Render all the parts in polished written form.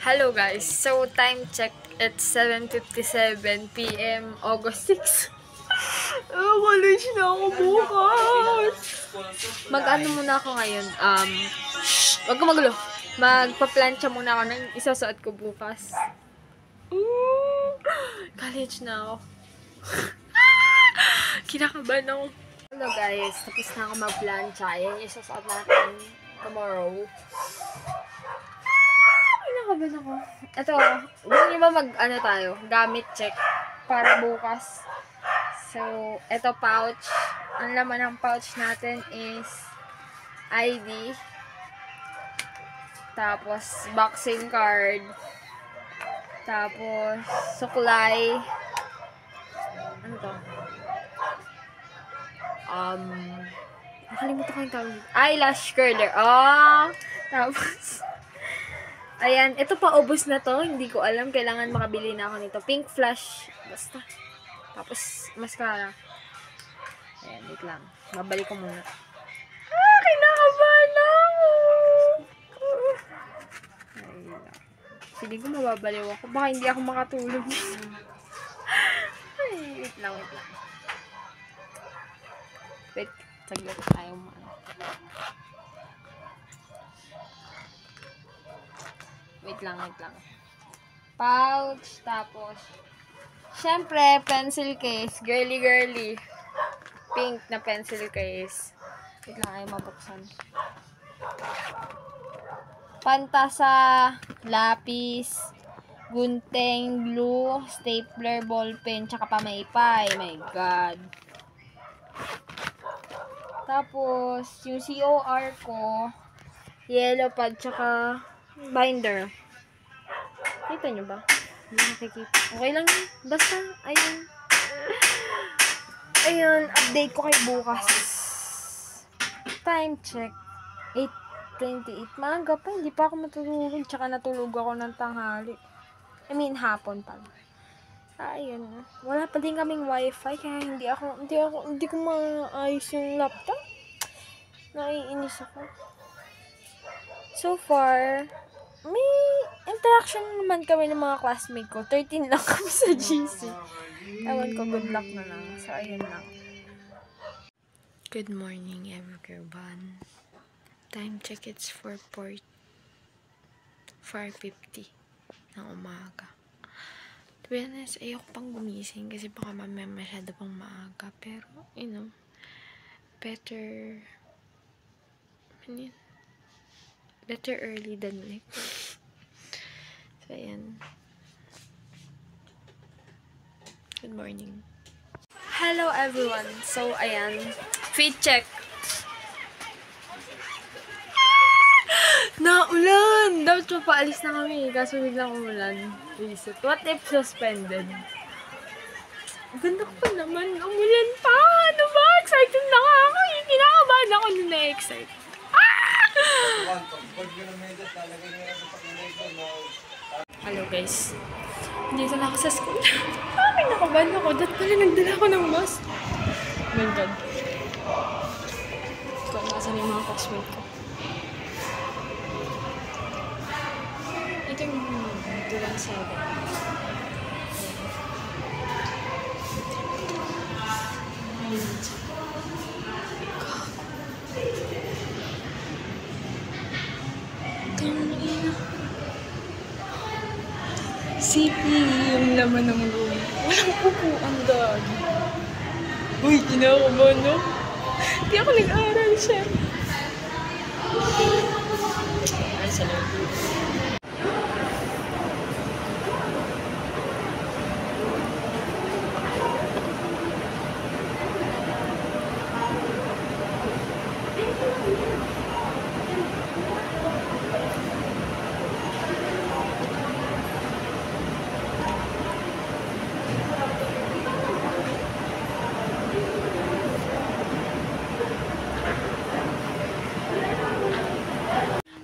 Hello guys, so time check, it's 7:57 p.m. August 6. College na ako bukas. Mag-ano muna ako ngayon, wag ka magulo. Magpa-plancha muna ako ng isasuot ko bukas. College na ako. Kinakabahan ako. Hello guys, tapos na ako mag-plancha. Ayan yung isasuot natin tomorrow. Kinakabahan ako. Ito, gusto niyo ba mag-ano tayo? Gamit check para bukas. So, ito pouch. Ang laman ng pouch natin is ID. Tapos, vaccine card. Tapos, suklay. Ano to? Nakalimutan ko yung tawag. Eyelash curler. Tapos, ayan. Ito pa, ubos na to. Hindi ko alam. Kailangan makabili na ako nito. Pink flash. Basta. Tapos, mascara. Ayan, wait lang. Babalik ko muna. Kinakabahan ako! Ayun. Feeling ko mababaliw ako. Baka hindi ako makatulog. Ay, wait lang. Wait, saglit tayo maano. Wait lang. Pouch, tapos, syempre, pencil case. Girly. Pink na pencil case. Wait lang, ayaw mabuksan. Pantasa, lapis, gunting, glue, stapler, ballpen, tsaka pamaypay. My God. Tapos, yung COR ko, yellow pad, tsaka binder. Kita nyo ba? Hindi nakikita. Okay lang yun. Basta, ayun, update ko kay bukas. Time check. 8:28. Maaga pa, hindi pa ako matulog. Tsaka natulog ako ng tanghali. Hapon pala. Ayun. Wala pa din kaming wifi, kaya hindi ko maayos yung laptop. Naiinis ako. So far, may interaction naman kami ng mga classmate ko. 13 lang kami sa GC. Ewan ko, good luck na lang. So, ayun lang. Good morning, everyone. Time check, it's 4:50 ng umaga. To be honest, ayoko pang gumising kasi baka mamaya masyado pang maaga. Pero, better early than late. So, ayan. Good morning. Hello, everyone. So, ayan. Fit check. Naulan! Dapat papaalis na kami. Kaso biglang umulan. Reset. What if suspended? Ganda ko pa naman. Umulan pa! Ano ba? Excited na nga ako. Kinakabahan ako na na-excite. Hello guys. Dito na ako sa school. Nakabahan ako. Dahil pala nagdala ako ng mask. Oh my God. Kung nasan yung mga classmate ko. Ito yung dulang sabi. CP yung laman ng room. Walang upuan dad. Uy, kinakabahan no? Hindi ako nag-aaral siya. Ay, salamat.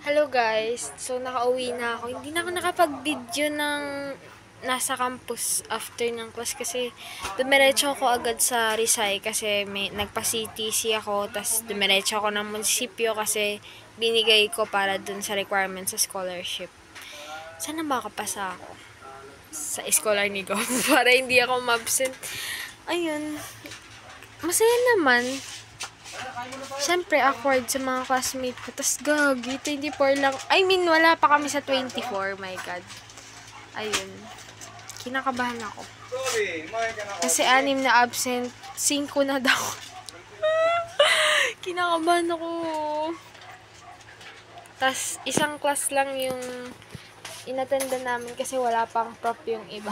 Hello guys, so nakauwi na ako. Hindi na ako nakapag-video ng nasa campus after ng class kasi dumiretso ako agad sa Rizal kasi may nagpa-CTC ako, tas dumiretso ako ng munisipyo kasi binigay ko para dun sa requirements sa scholarship. Sana makapasa ako sa scholar ni ko para hindi ako ma-absent. Ayun. Masaya naman. Siyempre, awkward sa mga classmate ko. Tas gagi, 24 lang. I mean, wala pa kami sa 24. My God. Ayun. Kinakabahan ako. Kasi 6 na absent. 5 na daw. Kinakabahan ako. Tas, isang class lang yung inattenda namin kasi wala pang prop yung iba.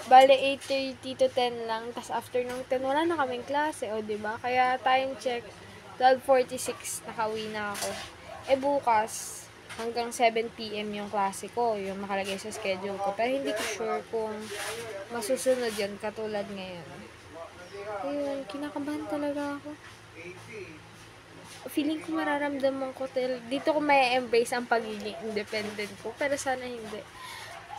Bale, 8:30 to 10 lang. Tas, after nung 10, wala na kaming klase. O, diba? Kaya, time check. 12:46, nakauwi na ako. Bukas, hanggang 7 PM yung klase ko. Yung nakalagay sa schedule ko. Pero, hindi ko sure kung masusunod yun katulad ngayon. Ayun, kinakabahan talaga ako. Feeling ko mararamdaman ko dito ko may embrace ang pagiging independent ko, pero sana hindi.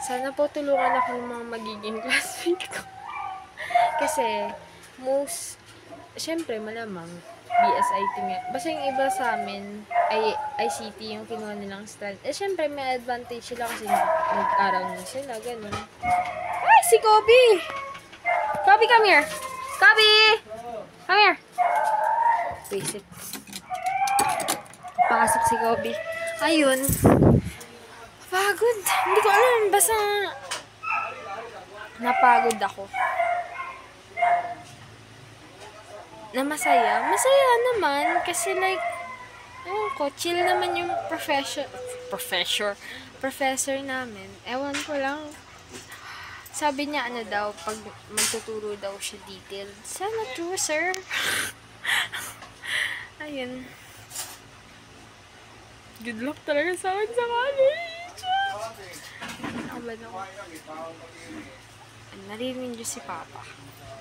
Sana po tulungan ako ng mga magiging classmate ko. Kasi syempre malamang BSIT nga. Basta yung iba sa amin ay ICT yung kinuha nilang strand. Syempre may advantage sila kasi nag-aral na sila, ganun. Ay, si Kobe! Kobe, come here! Kobe! Come here! Basic. Pasok si Kobe. Ayun. Pagod. Hindi ko alam. Basta napagod ako. Na masaya. Masaya naman. Kasi like, ewan ko, chill naman yung professor namin. Ewan ko lang. Sabi niya daw, pag magtuturo daw siya detailed. Sana true, sir. Ayun. Good luck talaga sa akin sa college. Nakaban ako. Narinig niyo si Papa.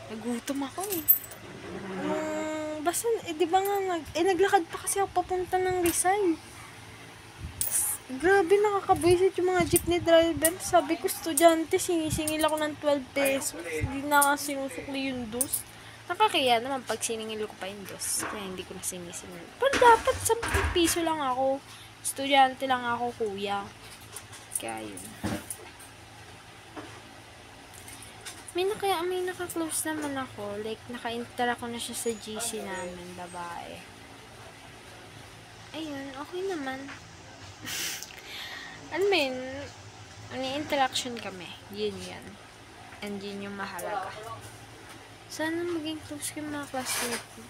Nagutom ako eh. Basta, di ba nga, naglakad pa kasi ako papunta ng Rizal. Grabe, nakakabuisit yung mga jeepney driver. Sabi ko, estudyante, sinisingil ako ng 12 pesos. Hindi na nga sinusukli yung dos. Nakakaya naman pag siningil ko pa yung dos. Kaya hindi ko na sinisingil. Pero dapat 10 piso lang ako. Estudyante lang ako, kuya. Kaya yun. May naka-close naman ako. Like, naka-interact ko na siya sa GC namin, babae. Ayun, okay naman. Ano mo yun? Interaction kami. Yun yan. And yun yung mahalaga. Sana maging close kayo mga classmates ko.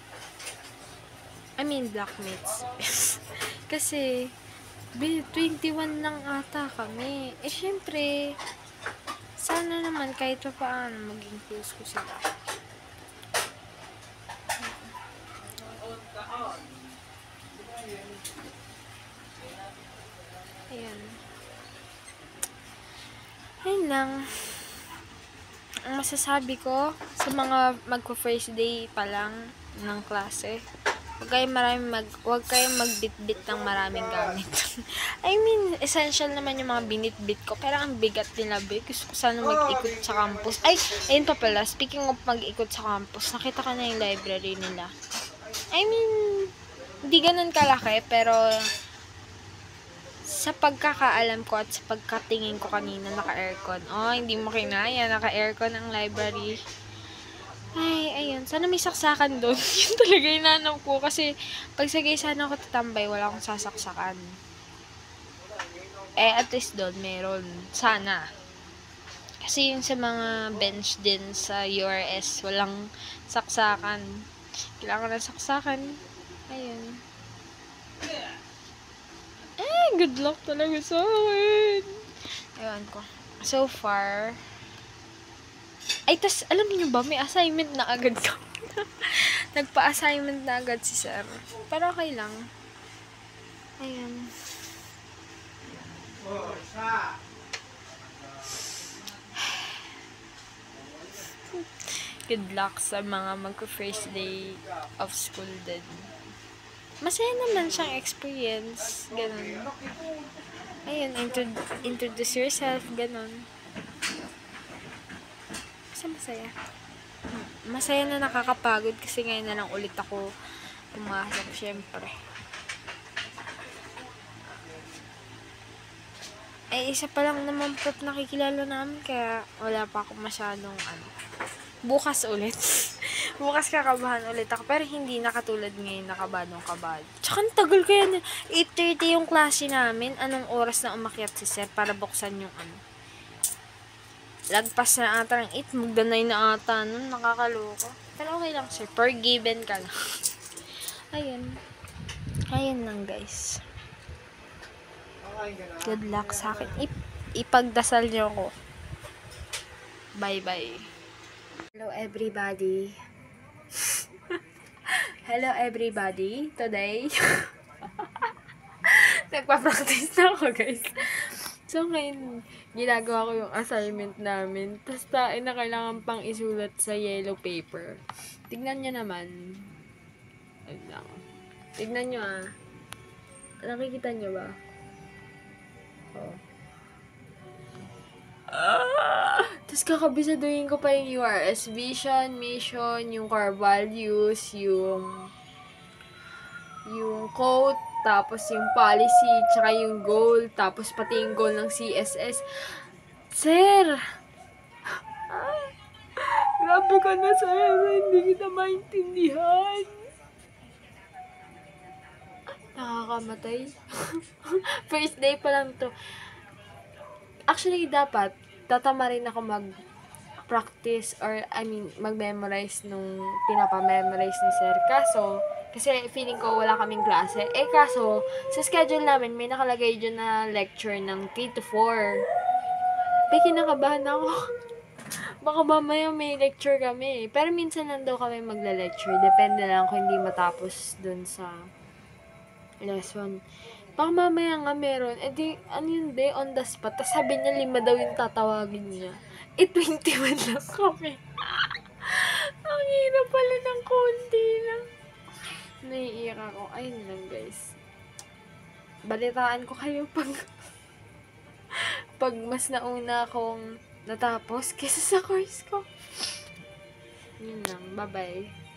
I mean, blackmates. Kasi, 21 lang ata kami. Syempre, sana naman kahit pa paano maging close ko sila. Ayan. Ayun lang. Ang masasabi ko sa mga magko-first day pa lang ng klase, huwag kayong magbitbit ng maraming gamit. I mean, essential naman yung mga binitbit ko, pero ang bigat nila, gusto ko sana mag-ikot sa campus. Ay, ayun pa pala, speaking of mag-ikot sa campus, nakita ko na yung library nila. I mean, hindi ganun kalaki, pero sa pagkakaalam ko at sa pagkatingin ko kanina, naka-aircon. Oh, hindi mo kinaya, naka-aircon ang library. Ay, ayun. Sana may saksakan doon. Yun talaga inanam ko. Kasi, pag sagay sana ako tatambay, wala akong sasaksakan. At least doon, meron. Sana. Kasi yung sa mga bench din sa URS, walang saksakan. Kailangan na saksakan. Ayun. Good luck talaga sa akin. Ewan ko. So far, tas alam niyo ba, may assignment na agad ko. Nagpa-assignment na agad si sir. Pero okay lang. Ayan. Good luck sa mga magko-first day of school din. Masaya naman siyang experience. Ganun. Ayun, introduce yourself. Ganun. Masaya. Masaya na nakakapagod kasi ngayon na lang ulit ako pumasok, syempre. Eh, isa pa lang naman prof nakikilala namin, kaya wala pa ako masyadong Bukas ulit. Bukas kakabahan ulit ako, pero hindi na katulad ngayon nakabadong kabado. Tsaka ang tagal kaya na 8:30 yung klase namin. Anong oras na umakyat si sir para buksan yung Lagpas na ata ng 8, magdanay na ata nun, nakakaloka. Pero okay lang sir, forgiven ka lang. Ayun. Ayun lang guys. Good luck sa akin. Ipagdasal niyo ako. Bye-bye. Hello everybody. Hello everybody. Today, nagpa-practice na ako guys. So ngayon, ginagawa ko yung assignment namin. Tapos na kailangan pang isulat sa yellow paper. Tignan nyo naman. Ayun lang. Tignan nyo Nakikita nyo ba? Oh. Tapos kakabisaduhin ko pa yung URS vision, mission, yung core values, yung quote, tapos yung policy, tsaka yung goal, tapos pati yung goal ng CSS. Sir! Grabe ka na, sir. Hindi kita maintindihan. Nakakamatay. First day pa lang to. Actually, dapat, tatama rin ako mag-practice or, mag-memorize nung pinapa-memorize ni sir. Kasi feeling ko wala kaming klase. Kaso, sa schedule namin, may nakalagay dyan na lecture ng 3 to 4. Kinakabahan ako. Baka mamaya may lecture kami. Pero minsan lang daw kami magla-lecture. Depende lang kung hindi matapos dun sa lesson. Baka mamaya nga meron. Yun be, on the spot. Tapos sabi niya, 5 daw yung tatawagin niya. 21 lang kami. Ang hirap pala ng konti lang. Naiiyak ako. Ayun lang, guys. Balitaan ko kayo pag mas nauna akong natapos kesa sa course ko. Yun lang. Bye-bye.